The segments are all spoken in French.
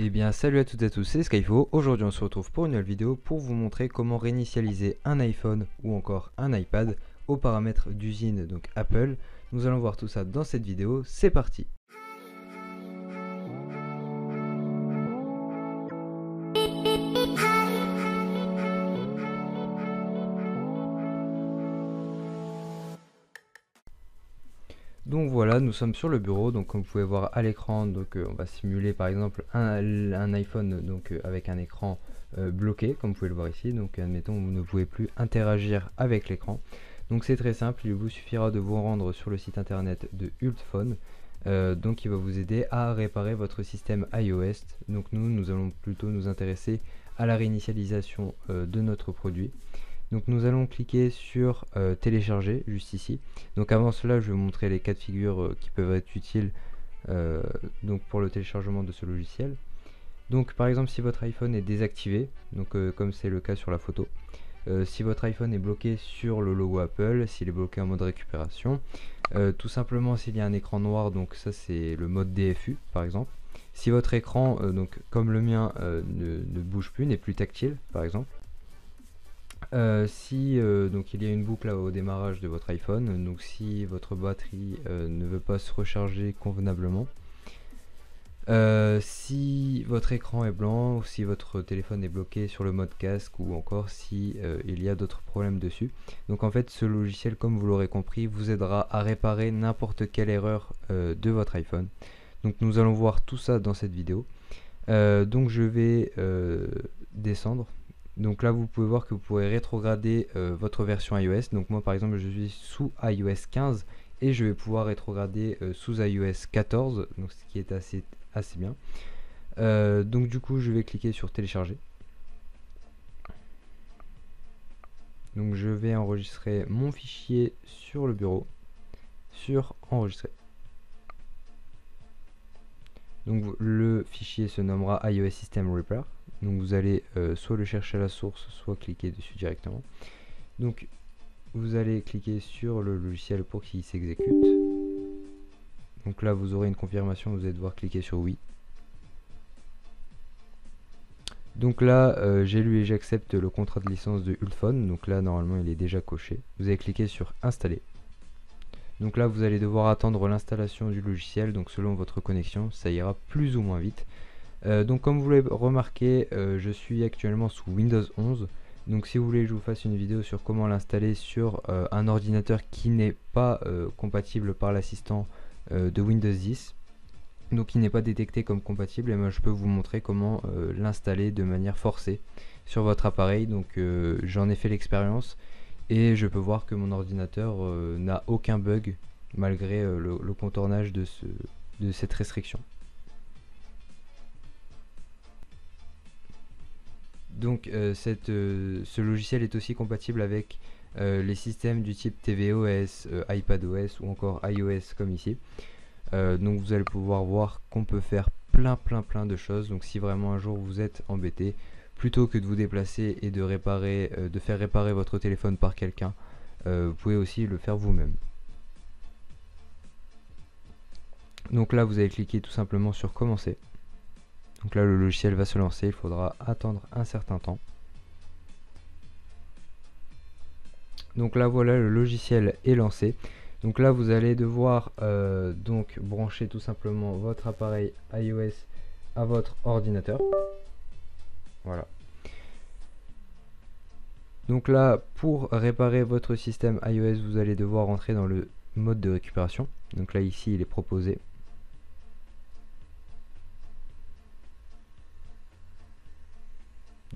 Eh bien salut à toutes et à tous, c'est Skyfo. Aujourd'hui on se retrouve pour une nouvelle vidéo pour vous montrer comment réinitialiser un iPhone ou encore un iPad aux paramètres d'usine, donc Apple. Nous allons voir tout ça dans cette vidéo, c'est parti. Donc voilà, nous sommes sur le bureau, donc comme vous pouvez voir à l'écran, on va simuler par exemple un iPhone avec un écran bloqué, comme vous pouvez le voir ici. Donc admettons vous ne pouvez plus interagir avec l'écran. Donc c'est très simple, il vous suffira de vous rendre sur le site internet de Ultphone, donc il va vous aider à réparer votre système iOS. Donc nous allons plutôt nous intéresser à la réinitialisation de notre produit. Donc nous allons cliquer sur télécharger juste ici. Donc avant cela je vais vous montrer les cas de figure qui peuvent être utiles donc pour le téléchargement de ce logiciel. Donc par exemple si votre iPhone est désactivé, donc comme c'est le cas sur la photo, si votre iPhone est bloqué sur le logo Apple, s'il est bloqué en mode récupération, tout simplement s'il y a un écran noir, donc ça c'est le mode DFU par exemple. Si votre écran, donc comme le mien, ne bouge plus, n'est plus tactile par exemple. Si donc il y a une boucle au démarrage de votre iPhone, donc si votre batterie ne veut pas se recharger convenablement, si votre écran est blanc, ou si votre téléphone est bloqué sur le mode casque, ou encore si il y a d'autres problèmes dessus. Donc en fait ce logiciel, comme vous l'aurez compris, vous aidera à réparer n'importe quelle erreur de votre iPhone. Donc nous allons voir tout ça dans cette vidéo. Donc je vais descendre. Donc là vous pouvez voir que vous pourrez rétrograder votre version iOS. Donc moi par exemple je suis sous iOS 15 et je vais pouvoir rétrograder sous iOS 14, donc ce qui est assez bien. Donc du coup je vais cliquer sur télécharger. Donc je vais enregistrer mon fichier sur le bureau, sur enregistrer. Donc le fichier se nommera iOS System Repair. Donc vous allez soit le chercher à la source, soit cliquer dessus directement. Donc vous allez cliquer sur le logiciel pour qu'il s'exécute. Donc là vous aurez une confirmation, vous allez devoir cliquer sur oui. Donc là j'ai lu et j'accepte le contrat de licence de Ultphone. Donc là normalement il est déjà coché. Vous allez cliquer sur installer. Donc là vous allez devoir attendre l'installation du logiciel, donc selon votre connexion ça ira plus ou moins vite. Donc comme vous l'avez remarqué, je suis actuellement sous Windows 11. Donc si vous voulez que je vous fasse une vidéo sur comment l'installer sur un ordinateur qui n'est pas compatible par l'assistant de Windows 10, donc qui n'est pas détecté comme compatible, et moi je peux vous montrer comment l'installer de manière forcée sur votre appareil. Donc j'en ai fait l'expérience et je peux voir que mon ordinateur n'a aucun bug malgré le contournage de cette restriction. Donc ce logiciel est aussi compatible avec les systèmes du type tvOS, iPadOS ou encore iOS comme ici. Donc vous allez pouvoir voir qu'on peut faire plein de choses. Donc si vraiment un jour vous êtes embêté, plutôt que de vous déplacer et de faire réparer votre téléphone par quelqu'un, vous pouvez aussi le faire vous-même. Donc là vous allez cliquer tout simplement sur commencer. Donc là le logiciel va se lancer, il faudra attendre un certain temps. Donc là voilà, le logiciel est lancé. Donc là vous allez devoir donc brancher tout simplement votre appareil iOS à votre ordinateur. Voilà. Donc là pour réparer votre système iOS vous allez devoir entrer dans le mode de récupération. Donc là ici il est proposé.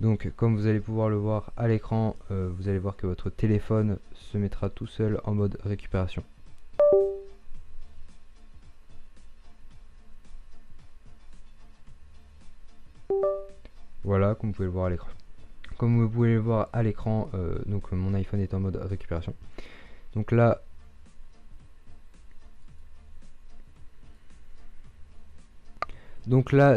Donc comme vous allez pouvoir le voir à l'écran, vous allez voir que votre téléphone se mettra tout seul en mode récupération. Voilà, comme vous pouvez le voir à l'écran. Comme vous pouvez le voir à l'écran, donc mon iPhone est en mode récupération. Donc là,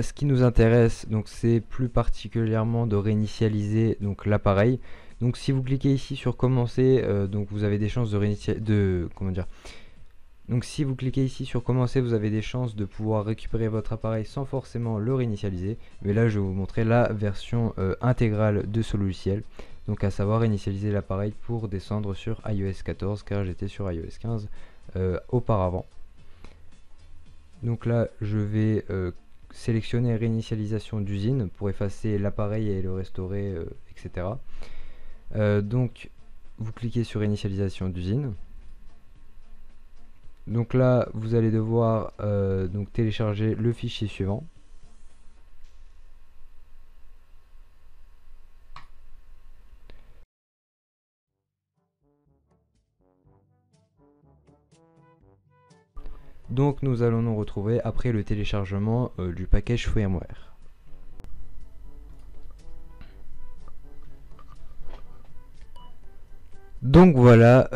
ce qui nous intéresse, donc c'est plus particulièrement de réinitialiser donc l'appareil. Donc si vous cliquez ici sur commencer, donc vous avez des chances de Donc si vous cliquez ici sur commencer, vous avez des chances de pouvoir récupérer votre appareil sans forcément le réinitialiser. Mais là je vais vous montrer la version intégrale de ce logiciel. Donc à savoir initialiser l'appareil pour descendre sur iOS 14 car j'étais sur iOS 15 auparavant. Donc là je vais sélectionner réinitialisation d'usine pour effacer l'appareil et le restaurer, etc. Donc vous cliquez sur initialisation d'usine. Donc là, vous allez devoir donc télécharger le fichier suivant. Donc nous allons nous retrouver après le téléchargement du package firmware. Donc voilà,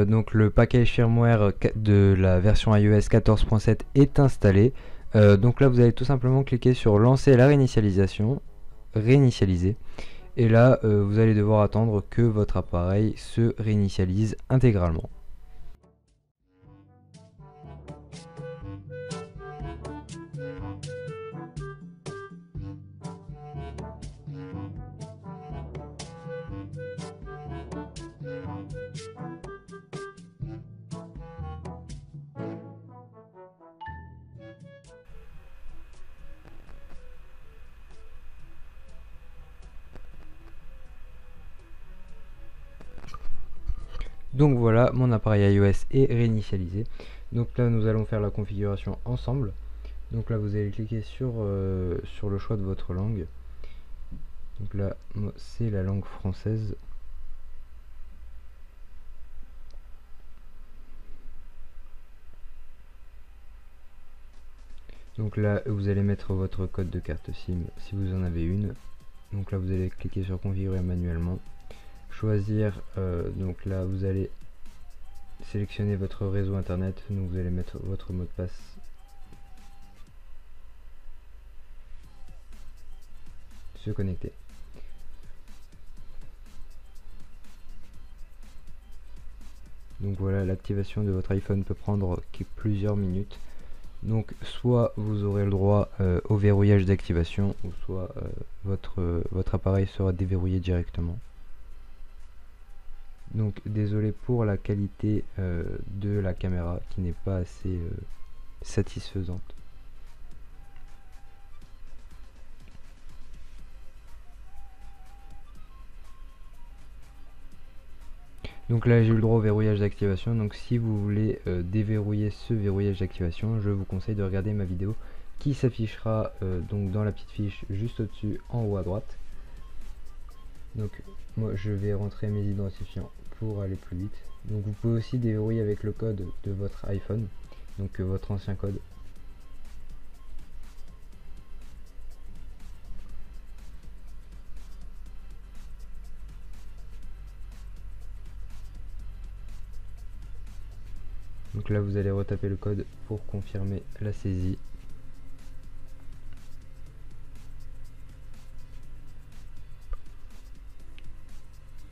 donc le package firmware de la version iOS 14.7 est installé. Donc là vous allez tout simplement cliquer sur lancer la réinitialisation, réinitialiser. Et là vous allez devoir attendre que votre appareil se réinitialise intégralement. Donc voilà, mon appareil iOS est réinitialisé. Donc là nous allons faire la configuration ensemble. Donc là vous allez cliquer sur le choix de votre langue. Donc là c'est la langue française. Donc là vous allez mettre votre code de carte SIM si vous en avez une. Donc là vous allez cliquer sur configurer manuellement. Choisir, donc là vous allez sélectionner votre réseau internet. Donc vous allez mettre votre mot de passe. Se connecter. Donc voilà, l'activation de votre iPhone peut prendre plusieurs minutes. Donc soit vous aurez le droit au verrouillage d'activation, ou soit votre appareil sera déverrouillé directement. Donc désolé pour la qualité de la caméra qui n'est pas assez satisfaisante. Donc là j'ai eu le droit au verrouillage d'activation. Donc si vous voulez déverrouiller ce verrouillage d'activation, je vous conseille de regarder ma vidéo qui s'affichera donc dans la petite fiche juste au-dessus en haut à droite. Donc moi je vais rentrer mes identifiants pour aller plus vite. Donc vous pouvez aussi déverrouiller avec le code de votre iPhone, donc votre ancien code. Donc là vous allez retaper le code pour confirmer la saisie.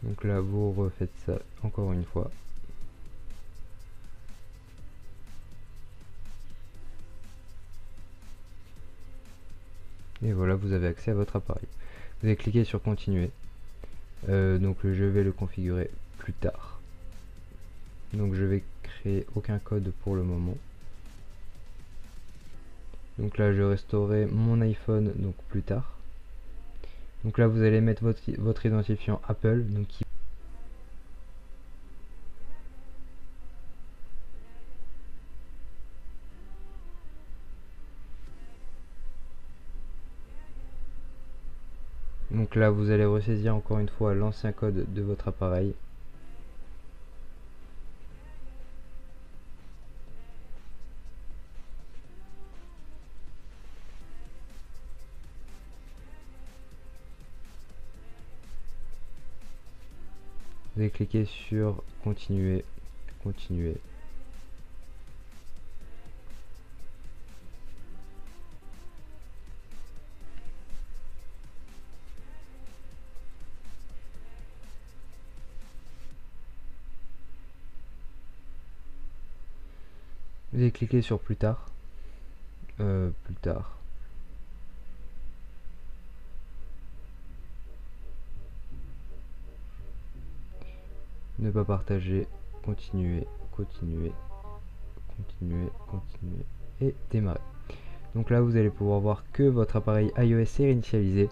Donc là vous refaites ça encore une fois. Et voilà, vous avez accès à votre appareil. Vous allez cliquer sur continuer. Donc je vais le configurer plus tard. Donc je vais créer aucun code pour le moment. Donc là je restaurerai mon iPhone donc plus tard. Donc là vous allez mettre votre identifiant Apple. Donc là vous allez ressaisir encore une fois l'ancien code de votre appareil. Vous allez cliquer sur continuer, continuer. Vous allez cliquer sur plus tard. Plus tard. Ne pas partager. Continuer. Continuer. Continuer. Continuer. Et démarrer. Donc là, vous allez pouvoir voir que votre appareil iOS est réinitialisé.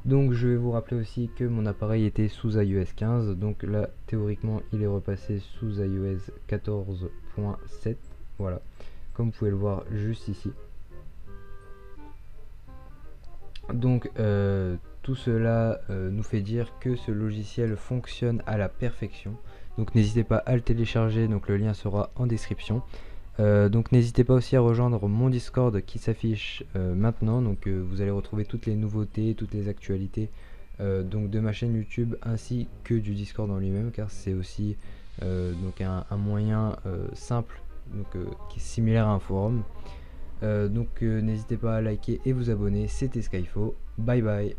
Donc je vais vous rappeler aussi que mon appareil était sous iOS 15. Donc là, théoriquement, il est repassé sous iOS 14.7. Voilà, comme vous pouvez le voir juste ici. Donc tout cela nous fait dire que ce logiciel fonctionne à la perfection. Donc n'hésitez pas à le télécharger, donc le lien sera en description. Donc n'hésitez pas aussi à rejoindre mon Discord qui s'affiche maintenant. Donc vous allez retrouver toutes les nouveautés, toutes les actualités donc de ma chaîne YouTube ainsi que du Discord en lui-même, car c'est aussi donc un moyen simple donc, qui est similaire à un forum. Donc n'hésitez pas à liker et vous abonner. C'était Skyfo. Bye bye.